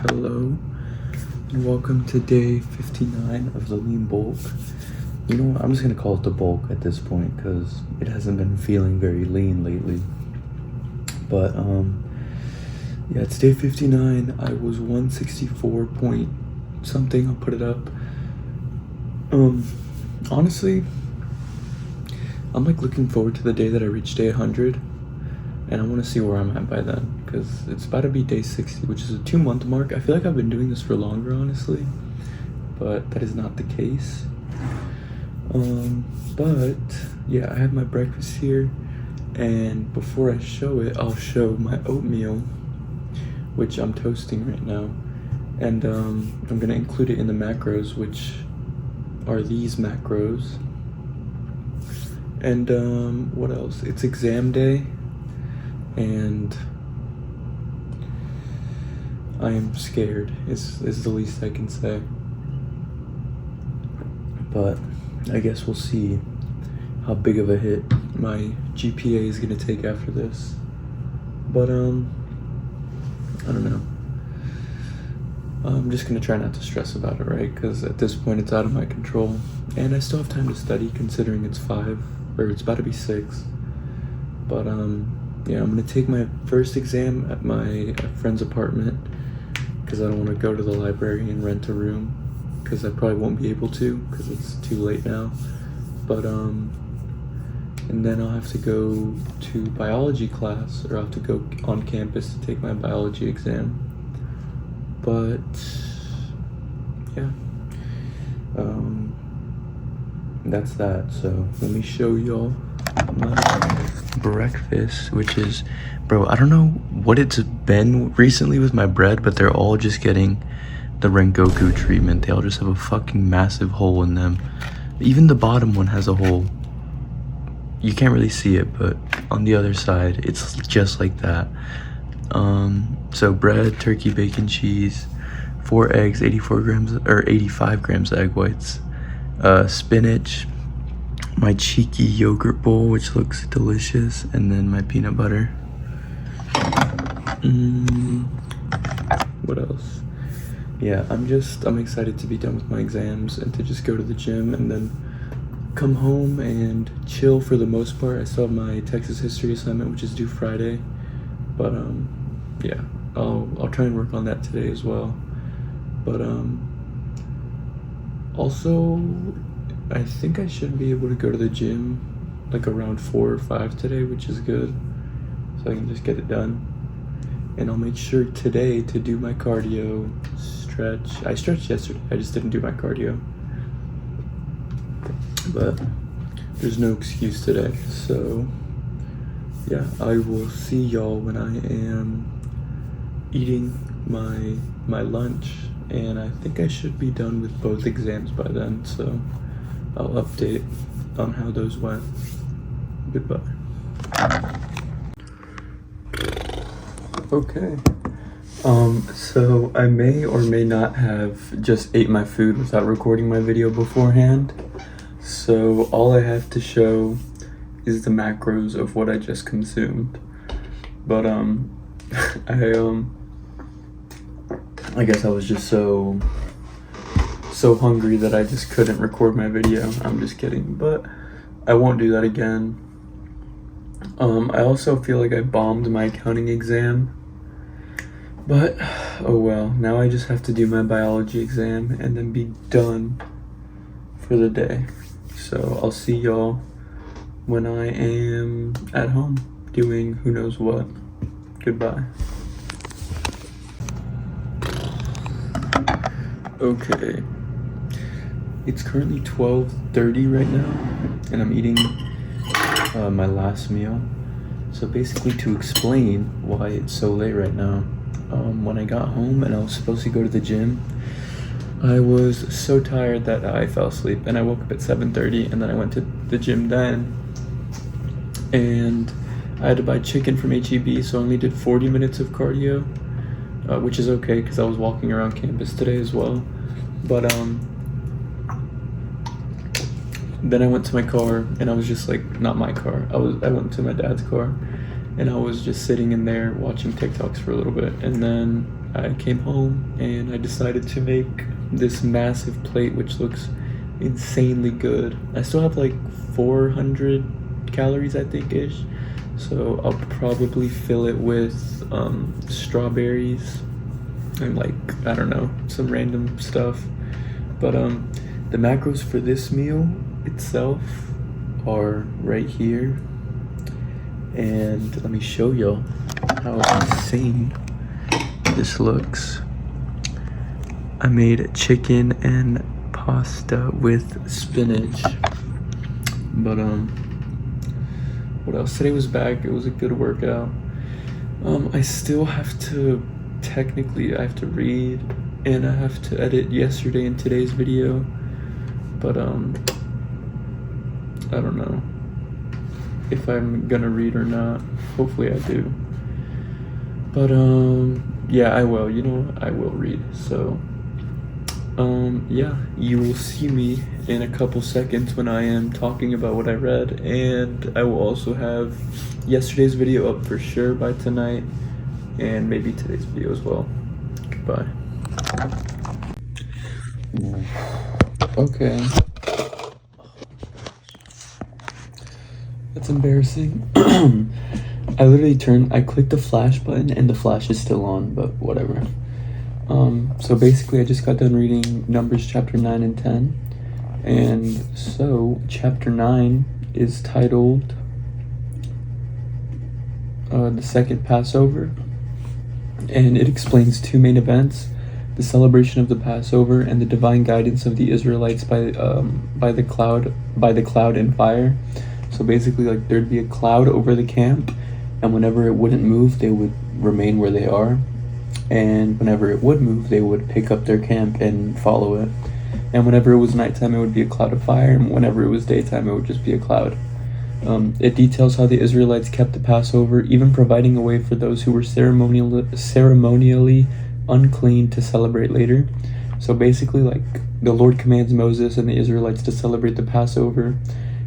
Hello, and welcome to day 59 of the lean bulk. You know what, I'm just gonna call it the bulk at this point because it hasn't been feeling very lean lately. But yeah, it's day 59. I was 164 point something. I'll put it up. Honestly, I'm like looking forward to the day that I reach day 100, and I want to see where I'm at by then, because it's about to be day 60, which is a 2-month mark. I feel like I've been doing this for longer, honestly, but that is not the case. But yeah, I have my breakfast here, and before I show it, I'll show my oatmeal, which I'm toasting right now, and I'm gonna include it in the macros, which are these macros. And what else? It's exam day, and I am scared is the least I can say. But I guess we'll see how big of a hit my GPA is gonna take after this. But I don't know. I'm just gonna try not to stress about it, right? Because at this point it's out of my control, and I still have time to study considering it's 5, or it's about to be 6. But yeah, I'm gonna take my first exam at my friend's apartment because I don't want to go to the library and rent a room, because I probably won't be able to because it's too late now. But and then I'll have to go to biology class, or I'll have to go on campus to take my biology exam. But yeah, that's that. So let me show y'all my breakfast, which is, bro, I don't know what it's been recently with my bread, but they're all just getting the Rengoku treatment. They all just have a fucking massive hole in them. Even the bottom one has a hole. You can't really see it, but on the other side it's just like that. So bread, turkey, bacon, cheese, 4 eggs, 84 grams or 85 grams of egg whites, spinach, my cheeky yogurt bowl, which looks delicious, and then my peanut butter. What else? Yeah, I'm excited to be done with my exams and to just go to the gym and then come home and chill for the most part. I still have my Texas history assignment, which is due Friday, but yeah, I'll try and work on that today as well. But also, I think I should be able to go to the gym like around 4 or 5 today, which is good, so I can just get it done. And I'll make sure today to do my cardio, stretch. I stretched yesterday, I just didn't do my cardio, but there's no excuse today. So yeah, I will see y'all when I am eating my lunch, and I think I should be done with both exams by then, so I'll update on how those went. Goodbye. Okay, so I may or may not have just ate my food without recording my video beforehand, so all I have to show is the macros of what I just consumed. But I guess I was just so hungry that I just couldn't record my video. I'm just kidding, but I won't do that again. I also feel like I bombed my accounting exam, but oh well. Now I just have to do my biology exam and then be done for the day. So I'll see y'all when I am at home doing who knows what. Goodbye. Okay, it's currently 12:30 right now, and I'm eating my last meal. So basically, to explain why it's so late right now, when I got home and I was supposed to go to the gym, I was so tired that I fell asleep, and I woke up at 7:30, and then I went to the gym then, and I had to buy chicken from HEB, so I only did 40 minutes of cardio, which is okay because I was walking around campus today as well. But then I went to my car, and I was just like, not my car, I went to my dad's car, and I was just sitting in there watching TikToks for a little bit, and then I came home and I decided to make this massive plate, which looks insanely good. I still have like 400 calories, I think, ish. So I'll probably fill it with strawberries and like, I don't know, some random stuff. But the macros for this meal itself are right here. And let me show y'all how insane this looks. I made chicken and pasta with spinach. But what else? Today was back. It was a good workout. I still have to, technically, I have to read and I have to edit yesterday and today's video. But I don't know if I'm gonna read or not. Hopefully I do. But yeah, I will. I will read. So yeah, you will see me in a couple seconds when I am talking about what I read, and I will also have yesterday's video up for sure by tonight, and maybe today's video as well. Goodbye. Okay. That's embarrassing. I clicked the flash button and the flash is still on, but whatever. So basically I just got done reading Numbers chapter 9 and 10. And so chapter 9 is titled the second Passover. And it explains two main events: the celebration of the Passover and the divine guidance of the Israelites by the cloud and fire. So basically, like, there'd be a cloud over the camp, and whenever it wouldn't move, they would remain where they are. And whenever it would move, they would pick up their camp and follow it. And whenever it was nighttime, it would be a cloud of fire, and whenever it was daytime, it would just be a cloud. It details how the Israelites kept the Passover, even providing a way for those who were ceremonially unclean to celebrate later. So basically, like, the Lord commands Moses and the Israelites to celebrate the Passover,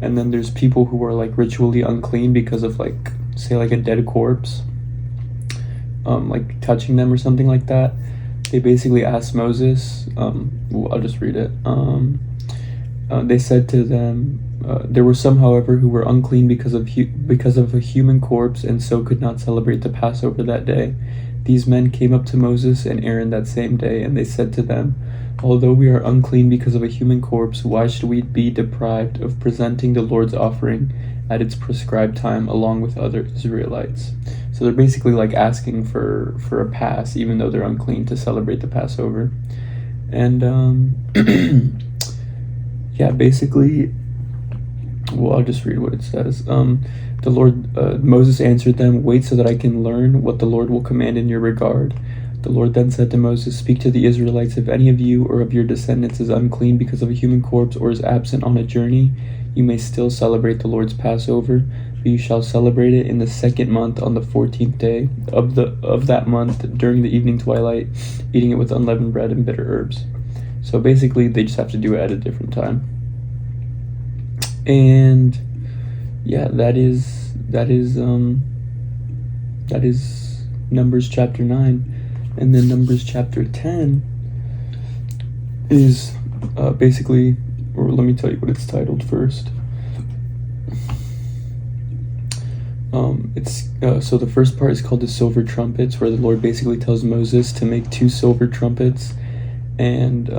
and then there's people who are like ritually unclean because of, like, say, like a dead corpse, like touching them or something like that. They basically asked Moses, I'll just read it. They said to them, there were some, however, who were unclean because of a human corpse, and so could not celebrate the Passover that day. These men came up to Moses and Aaron that same day, and they said to them, although we are unclean because of a human corpse, why should we be deprived of presenting the Lord's offering at its prescribed time along with other Israelites? So they're basically like asking for a pass, even though they're unclean, to celebrate the Passover. And yeah, basically, well, I'll just read what it says. The Lord, Moses answered them, wait so that I can learn what the Lord will command in your regard. The Lord then said to Moses, speak to the Israelites, if any of you or of your descendants is unclean because of a human corpse or is absent on a journey, you may still celebrate the Lord's Passover, but you shall celebrate it in the second month on the 14th day of that month during the evening twilight, eating it with unleavened bread and bitter herbs. So basically, they just have to do it at a different time. And yeah, that is Numbers chapter 9. And then Numbers chapter 10 is basically, or let me tell you what it's titled first. So the first part is called the silver trumpets, where the Lord basically tells Moses to make 2 silver trumpets. And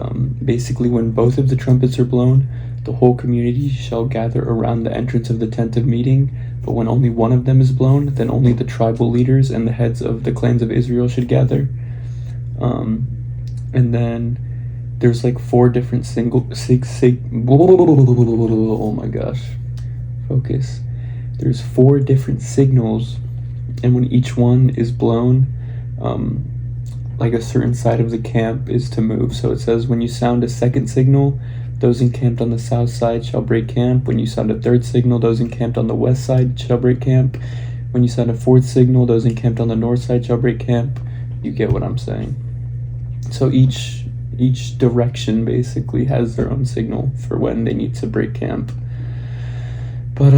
basically, when both of the trumpets are blown, the whole community shall gather around the entrance of the tent of meeting. But when only one of them is blown, then only the tribal leaders and the heads of the clans of Israel should gather. And then there's like 4 different oh my gosh, focus. There's 4 different signals, and when each one is blown, like a certain side of the camp is to move. So it says, when you sound a second signal, those encamped on the south side shall break camp. When you sound a third signal, those encamped on the west side shall break camp. When you sound a 4th signal, those encamped on the north side shall break camp. You get what I'm saying. So each direction basically has their own signal for when they need to break camp. But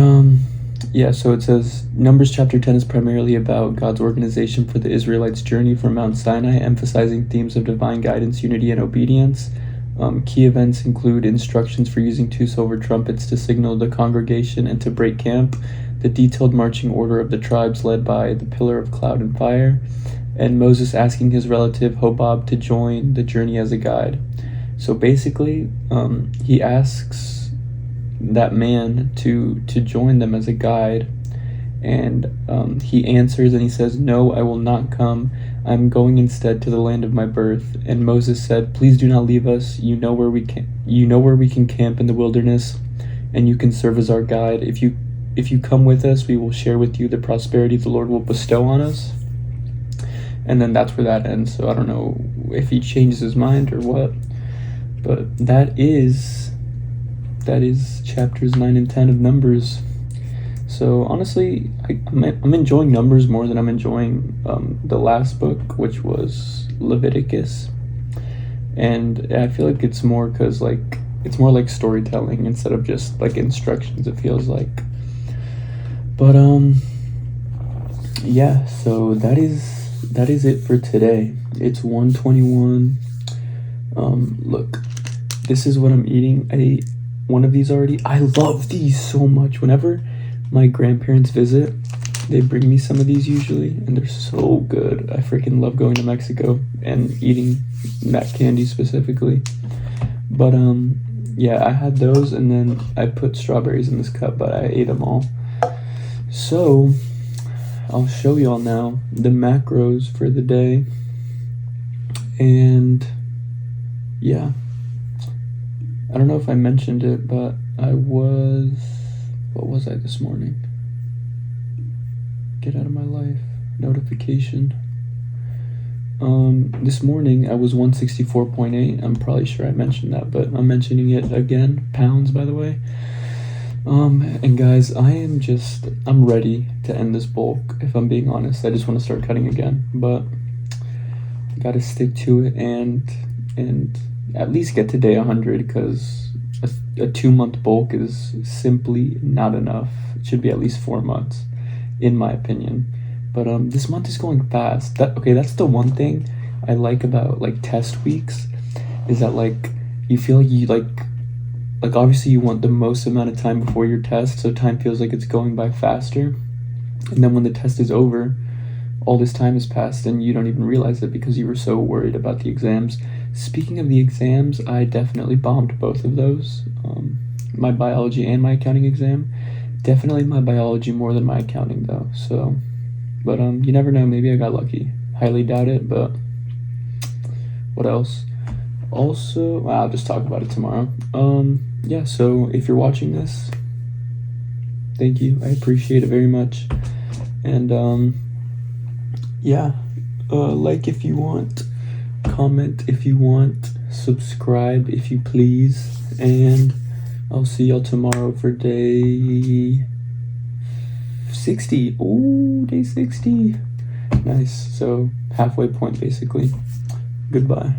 Yeah, so it says Numbers chapter 10 is primarily about God's organization for the Israelites' journey from Mount Sinai, emphasizing themes of divine guidance, unity, and obedience. Key events include instructions for using 2 silver trumpets to signal the congregation and to break camp, the detailed marching order of the tribes led by the pillar of cloud and fire, and Moses asking his relative Hobab to join the journey as a guide. So basically, he asks that man to join them as a guide, and he answers and he says, "No, I will not come. I'm going instead to the land of my birth." And Moses said, "Please do not leave us. You know where we can camp in the wilderness, and you can serve as our guide. If you come with us, we will share with you the prosperity the Lord will bestow on us." And then that's where that ends. So I don't know if he changes his mind or what, but that is chapters 9 and 10 of Numbers. So honestly, I'm enjoying Numbers more than I'm enjoying the last book, which was Leviticus. And I feel like it's more because like it's more like storytelling instead of just like instructions, it feels like. But yeah, so that is it for today. It's 1:21. Look, this is what I'm eating. I ate one of these already. I love these so much. Whenever my grandparents visit, they bring me some of these usually, and they're so good. I freaking love going to Mexico and eating that candy specifically. But yeah, I had those, and then I put strawberries in this cup, but I ate them all. So I'll show y'all now the macros for the day. And yeah, I don't know if I mentioned it, but what was I this morning? Get out of my life. Notification. This morning I was 164.8. I'm probably sure I mentioned that, but I'm mentioning it again. Pounds, by the way. And guys, I'm ready to end this bulk, if I'm being honest. I just want to start cutting again, but I gotta stick to it and at least get to day 100, because a 2-month bulk is simply not enough. It should be at least 4 months, in my opinion. But this month is going fast. That's the one thing I like about like test weeks, is that like you feel like you like obviously you want the most amount of time before your test, so time feels like it's going by faster. And then when the test is over, all this time has passed and you don't even realize it because you were so worried about the exams. Speaking of the exams, I definitely bombed both of those, my biology and my accounting exam. Definitely my biology more than my accounting though. So, but you never know, maybe I got lucky. Highly doubt it, but what else? Also, I'll just talk about it tomorrow. Yeah, so if you're watching this, thank you. I appreciate it very much. And yeah, like if you want, comment if you want, subscribe if you please, and I'll see y'all tomorrow for day 60. Oh, day 60. Nice. So halfway point basically. Goodbye.